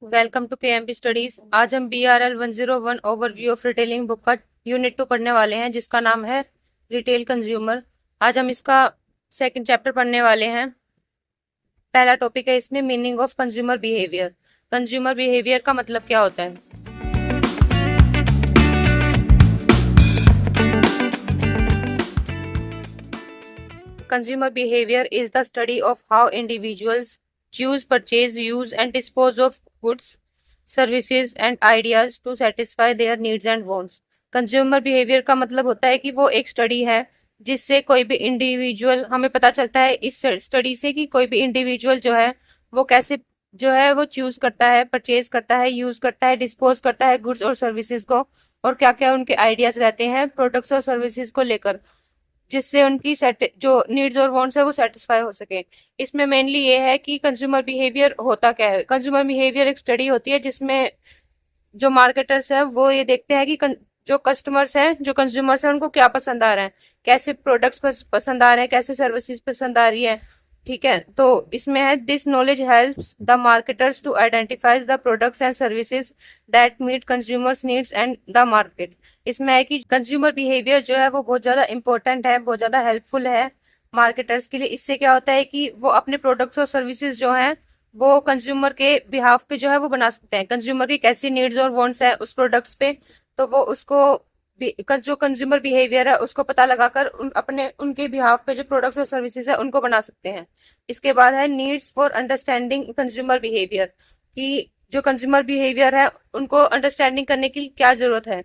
Welcome to KMP studies. आज हम BRL 101 overview of retailing book का यूनिट 2 पढ़ने वाले हैं, जिसका नाम है रिटेल कंज्यूमर। आज हम इसका सेकंड चैप्टर पढ़ने वाले हैं। पहला टॉपिक है इसमें meaning of consumer behaviour. Consumer behaviour का मतलब क्या होता है? Consumer behavior is the study of how individuals choose, purchase, use, and dispose of goods, services, and ideas to satisfy their needs and wants. Consumer behaviour का मतलब होता है कि वो एक स्टडी है जिससे कोई भी इंडिविजुअल, हमें पता चलता है इस स्टडी से कि कोई भी इंडिविजुअल जो है वो कैसे जो है वो चूज करता है, परचेज करता है, यूज करता है, डिस्पोज करता है गुड्स और सर्विसेज को, और क्या क्या उनके आइडियाज रहते हैं प्रोडक्ट्स और सर्विसेज को लेकर, जिससे उनकी जो नीड्स और वांट्स है वो सेटिस्फाई हो सके। इसमें मेनली ये है कि कंज्यूमर बिहेवियर होता क्या है। कंज्यूमर बिहेवियर एक स्टडी होती है जिसमें जो मार्केटर्स है वो ये देखते हैं कि जो कस्टमर्स हैं, जो कंज्यूमर्स हैं, उनको क्या पसंद आ रहा है, कैसे प्रोडक्ट्स पसंद आ रहे हैं, कैसे सर्विसेज पसंद आ रही है। ठीक है, तो इसमें है this knowledge helps the marketers to identify the products and services that meet consumers needs and the market. इसमें है कि कंज्यूमर बिहेवियर जो है वो बहुत ज्यादा इंपॉर्टेंट है, बहुत ज्यादा हेल्पफुल है मार्केटर्स के लिए। इससे क्या होता है कि वो अपने प्रोडक्ट्स और सर्विसेज जो हैं वो कंज्यूमर के बिहाफ पे जो है वो बना सकते हैं। कंज्यूमर की कैसी नीड्स और वांट्स है उस प्रोडक्ट्स पे, तो वो उसको जो कंज्यूमर बिहेवियर है उसको पता लगाकर अपने उनके बिहाफ पे जो प्रोडक्ट्स और सर्विसेज है उनको बना सकते हैं। इसके बाद है needs for understanding consumer behaviour, कि जो कंज्यूमर बिहेवियर है उनको अंडरस्टैंडिंग करने की क्या जरूरत है।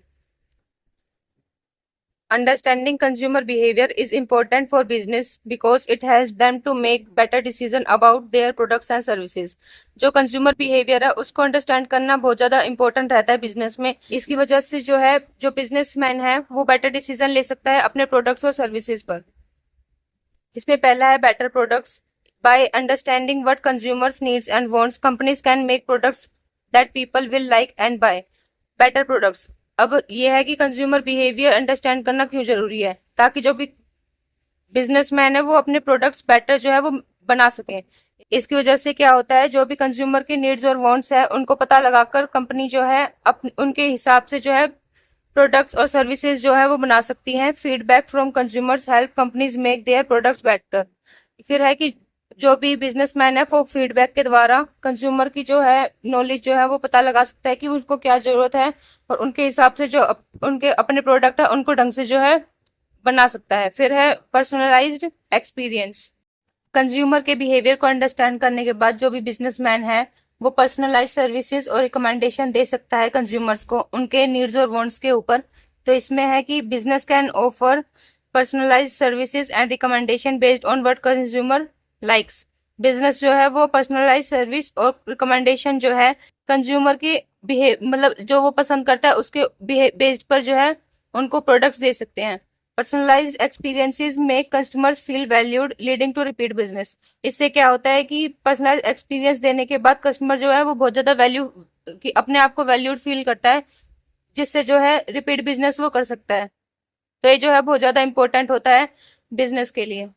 Understanding consumer behavior is important for business because it helps them to make better decision about their products and services. जो कंज्यूमर बिहेवियर है उसको अंडरस्टैंड करना बहुत ज्यादा इंपॉर्टेंट रहता है बिजनेस में। इसकी वजह से जो है जो बिजनेसमैन है वो बेटर डिसीजन ले सकता है अपने प्रोडक्ट्स और सर्विसेज पर। इसमें पहला है better products. By understanding what consumers needs and wants, companies can make products that people will like and buy. Better products, अब ये है कि कंज्यूमर बिहेवियर अंडरस्टैंड करना क्यों जरूरी है, ताकि जो भी बिजनेसमैन है वो अपने प्रोडक्ट्स बेटर जो है वो बना सके। इसकी वजह से क्या होता है, जो भी कंज्यूमर के नीड्स और वांट्स है उनको पता लगाकर कंपनी जो है उनके हिसाब से जो है प्रोडक्ट्स और सर्विसेज जो है वो बना सकती हैं। Feedback from consumers help companies make their products better. फिर है कि जो भी बिजनेसमैन है वो फीडबैक के द्वारा कंज्यूमर की जो है नॉलेज जो है वो पता लगा सकता है कि उसको क्या जरूरत है, और उनके हिसाब से जो उनके अपने प्रोडक्ट है उनको ढंग से जो है बना सकता है। फिर है पर्सनलाइज्ड एक्सपीरियंस। कंज्यूमर के बिहेवियर को अंडरस्टैंड करने के बाद जो भी बिजनेसमैन है वो पर्सनलाइज सर्विसेज और रिकमेंडेशन दे सकता है कंज्यूमर्स को उनके नीड्स और वांट्स के ऊपर। तो इसमें है कि business can offer personalise services and recommendation based on what consumer likes. Business जो है वो पर्सनलाइज सर्विस और रिकमेंडेशन जो है कंज्यूमर के मतलब जो वो पसंद करता है उसके बेस्ड पर जो है उनको प्रोडक्ट्स दे सकते हैं। Personalised experiences make customers feel valued leading to repeat business. इससे क्या होता है कि पर्सनलाइज एक्सपीरियंस देने के बाद कस्टमर जो है वो बहुत ज्यादा वैल्यू की अपने आप को वैल्यूड फील करता है, जिससे जो है रिपीट बिजनेस वो कर सकता है। तो ये जो है बहुत ज्यादा इंपॉर्टेंट होता है बिजनेस के लिए।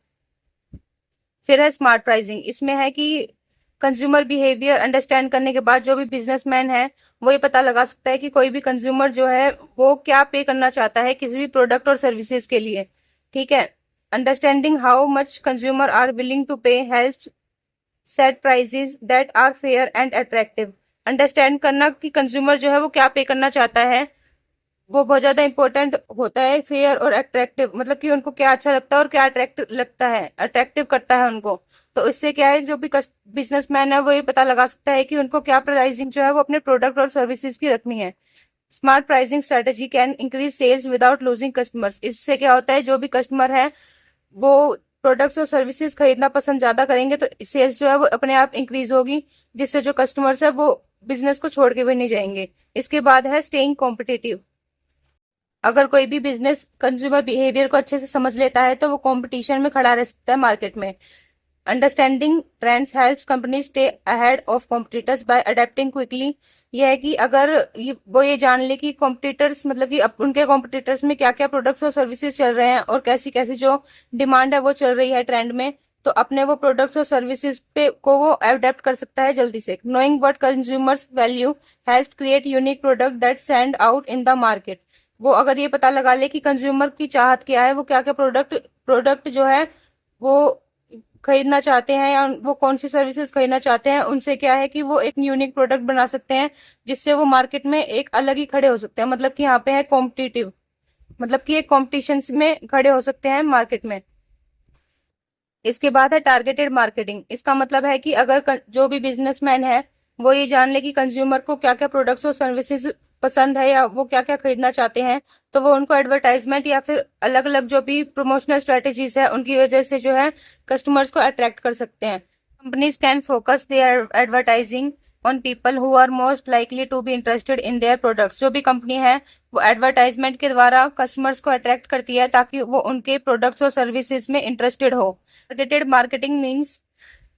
फिर है स्मार्ट प्राइसिंग। इसमें है कि कंज्यूमर बिहेवियर अंडरस्टैंड करने के बाद जो भी बिजनेसमैन है वो ये पता लगा सकता है कि कोई भी कंज्यूमर जो है वो क्या पे करना चाहता है किसी भी प्रोडक्ट और सर्विसेज के लिए। ठीक है, understanding how much consumer are willing to pay helps set prices that are fair and attractive. Understand करना कि कंज्यूमर जो है वो क्या पे करना चाहता है वो बहुत ज्यादा इंपॉर्टेंट होता है। फेयर और अट्रैक्टिव मतलब कि उनको क्या अच्छा लगता है और क्या अट्रैक्टिव लगता है, अट्रैक्टिव करता है उनको। तो इससे क्या है, जो भी बिजनेसमैन है वो ये पता लगा सकता है कि उनको क्या प्राइसिंग जो है वो अपने प्रोडक्ट और सर्विसेज की रखनी है। Smart pricing strategy can increase sales without losing customers. इससे क्या होता है, जो भी कस्टमर है वो प्रोडक्ट्स और सर्विसेज खरीदना पसंद ज्यादा करेंगे तो सेल्स जो है वो अपने आप इंक्रीज होगी, जिससे जो कस्टमर्स है वो बिजनेस को छोड़ के भी नहीं जाएंगे। इसके बाद है स्टेइंग कॉम्पिटिटिव। अगर कोई भी बिजनेस कंज्यूमर बिहेवियर को अच्छे से समझ लेता है तो वो कंपटीशन में खड़ा रह सकता है मार्केट में। Understanding trends helps company stay ahead of competitors by adapting quickly. यह है कि अगर वो ये जान ले कि कॉम्पिटिटर्स मतलब कि उनके कॉम्पिटिटर्स में क्या क्या प्रोडक्ट्स और सर्विसेज चल रहे हैं और कैसी कैसी जो डिमांड है वो चल रही है ट्रेंड में, तो अपने वो प्रोडक्ट्स और सर्विसेज पे को वो अडेप्ट कर सकता है जल्दी से। Knowing what consumers value help create unique product that stand out in the market. वो अगर ये पता लगा ले कि कंज्यूमर की चाहत क्या है, वो क्या क्या प्रोडक्ट प्रोडक्ट जो है वो खरीदना चाहते हैं या वो कौन सी सर्विसेज खरीदना चाहते हैं, उनसे क्या है कि वो एक यूनिक प्रोडक्ट बना सकते हैं जिससे वो मार्केट में एक अलग ही खड़े हो सकते हैं। मतलब कि यहाँ पे है कॉम्पिटिटिव, मतलब कि एक कॉम्पिटिशन में खड़े हो सकते हैं मार्केट में। इसके बाद है टारगेटेड मार्केटिंग। इसका मतलब है कि अगर जो भी बिजनेसमैन है वो ये जान ले कि कंज्यूमर को क्या क्या प्रोडक्ट्स और सर्विसेज पसंद है या वो क्या क्या खरीदना चाहते हैं, तो वो उनको एडवर्टाइजमेंट या फिर अलग अलग जो भी प्रमोशनल स्ट्रेटेजीज है उनकी वजह से जो है कस्टमर्स को अट्रैक्ट कर सकते हैं। Companies can focus their advertising on people who are most likely to be interested in their products. जो भी कंपनी है वो एडवर्टाइजमेंट के द्वारा कस्टमर्स को अट्रैक्ट करती है ताकि वो उनके प्रोडक्ट्स और सर्विसेज में इंटरेस्टेड हो। Targeted marketing means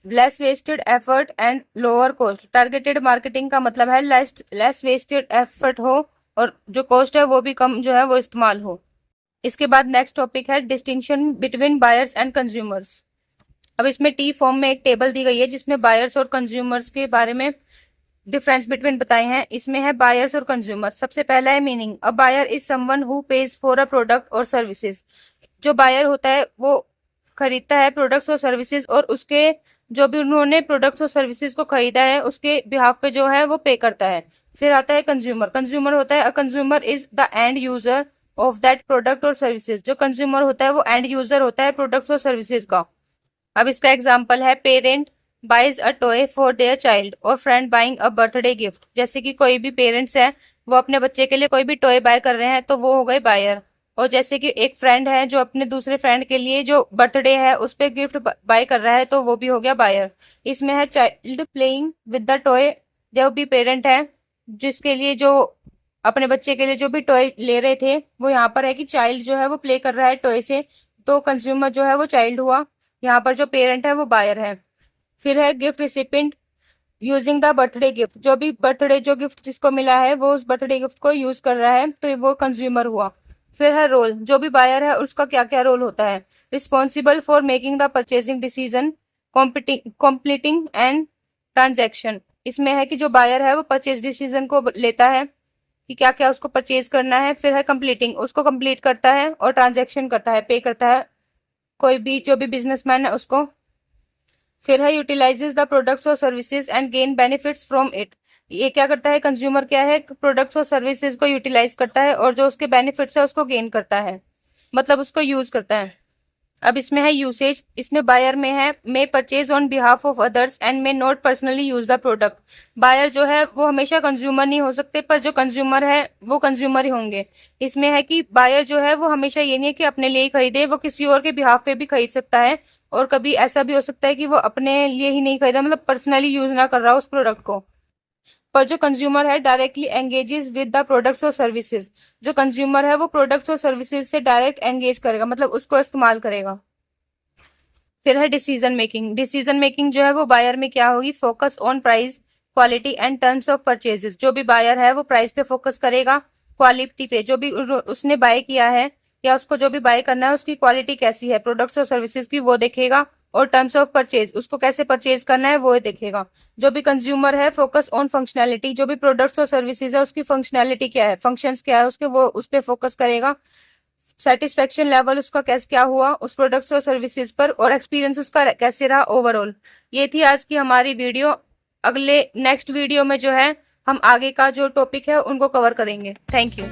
less wasted effort and lower cost. Targeted marketing का मतलब है लेस वेस्टेड एफर्ट हो और जो कॉस्ट है वो भी कम जो है वो इस्तेमाल हो। इसके बाद नेक्स्ट टॉपिक है distinction between buyers and consumers. अब इसमें टी फॉर्म में एक टेबल दी गई है जिसमें बायर्स और कंज्यूमर्स के बारे में डिफरेंस बिटवीन बताए हैं। इसमें है बायर्स और कंज्यूमर। सबसे पहला है meaning. A buyer is someone who pays for a product और सर्विसेज। जो बायर होता है वो खरीदता है प्रोडक्ट्स और सर्विसेज और उसके जो भी उन्होंने प्रोडक्ट्स और सर्विसेज को खरीदा है उसके बिहाफ पे जो है वो पे करता है। फिर आता है कंज्यूमर। कंज्यूमर होता है a consumer is the end user of that product और सर्विसेज। जो कंज्यूमर होता है वो एंड यूजर होता है प्रोडक्ट्स और सर्विसेज का। अब इसका एग्जाम्पल है parent buys a toy for their child और friend buying a birthday gift. जैसे कि कोई भी पेरेंट्स है वो अपने बच्चे के लिए कोई भी टॉय बाय कर रहे हैं तो वो हो गए बायर। और जैसे कि एक फ्रेंड है जो अपने दूसरे फ्रेंड के लिए जो बर्थडे है उस पे गिफ्ट बाय कर रहा है तो वो भी हो गया बायर। इसमें है child playing with the toy. जो भी पेरेंट है जिसके लिए जो अपने बच्चे के लिए जो भी टॉय ले रहे थे वो यहाँ पर है कि चाइल्ड जो है वो प्ले कर रहा है टॉय से, तो कंज्यूमर जो है वो चाइल्ड हुआ। यहाँ पर जो पेरेंट है वो बायर है। फिर है gift recipient using the birthday gift. जो भी बर्थडे जो गिफ्ट जिसको मिला है वो उस बर्थडे गिफ्ट को यूज कर रहा है तो वो कंज्यूमर हुआ। फिर है रोल। जो भी बायर है उसका क्या क्या रोल होता है। Responsible for making the purchasing decision, completing and transaction. इसमें है कि जो बायर है वो परचेज डिसीजन को लेता है कि क्या क्या उसको परचेज करना है। फिर है कंप्लीटिंग, उसको कंप्लीट करता है और ट्रांजेक्शन करता है, पे करता है कोई भी जो भी बिजनेसमैन है उसको। फिर है यूटिलाइजेज द प्रोडक्ट्स और services and gain benefits from it. ये क्या करता है कंज्यूमर क्या है प्रोडक्ट्स और सर्विसेज को यूटिलाइज करता है और जो उसके बेनिफिट्स है उसको गेन करता है, मतलब उसको यूज करता है। अब इसमें है यूसेज। इसमें बायर में है may purchase on behalf of others and may not personally use the product. Buyer जो है वो हमेशा कंज्यूमर नहीं हो सकते पर जो कंज्यूमर है वो कंज्यूमर ही होंगे। इसमें है कि बायर जो है वो हमेशा ये नहीं है कि अपने लिए ही खरीदे, वो किसी और के बिहाफ पे भी खरीद सकता है। और कभी ऐसा भी हो सकता है कि वो अपने लिए ही नहीं खरीदा, मतलब पर्सनली यूज ना कर रहा उस प्रोडक्ट को। पर जो कंज्यूमर है directly engages with the products और सर्विसेज। जो कंज्यूमर है वो प्रोडक्ट्स और सर्विसेज से डायरेक्ट एंगेज करेगा, मतलब उसको इस्तेमाल करेगा। फिर है डिसीजन मेकिंग। डिसीजन मेकिंग जो है वो बायर में क्या होगी, focus on price, quality and terms of purchases. जो भी बायर है वो प्राइस पे फोकस करेगा, क्वालिटी पे, जो भी उसने बाय किया है या उसको जो भी बाय करना है उसकी क्वालिटी कैसी है प्रोडक्ट्स और सर्विसेज की वो देखेगा। और टर्म्स ऑफ परचेज, उसको कैसे परचेज करना है वो देखेगा। जो भी कंज्यूमर है फोकस ऑन फंक्शनैलिटी, जो भी प्रोडक्ट्स और सर्विसेज है उसकी फंक्शनैलिटी क्या है, फंक्शंस क्या है उसके, वो उस पर फोकस करेगा। सेटिस्फेक्शन लेवल उसका कैसे क्या हुआ उस प्रोडक्ट्स और सर्विसेज पर, और एक्सपीरियंस उसका कैसे रहा ओवरऑल। ये थी आज की हमारी वीडियो। अगले नेक्स्ट वीडियो में जो है हम आगे का जो टॉपिक है उनको कवर करेंगे। Thank you.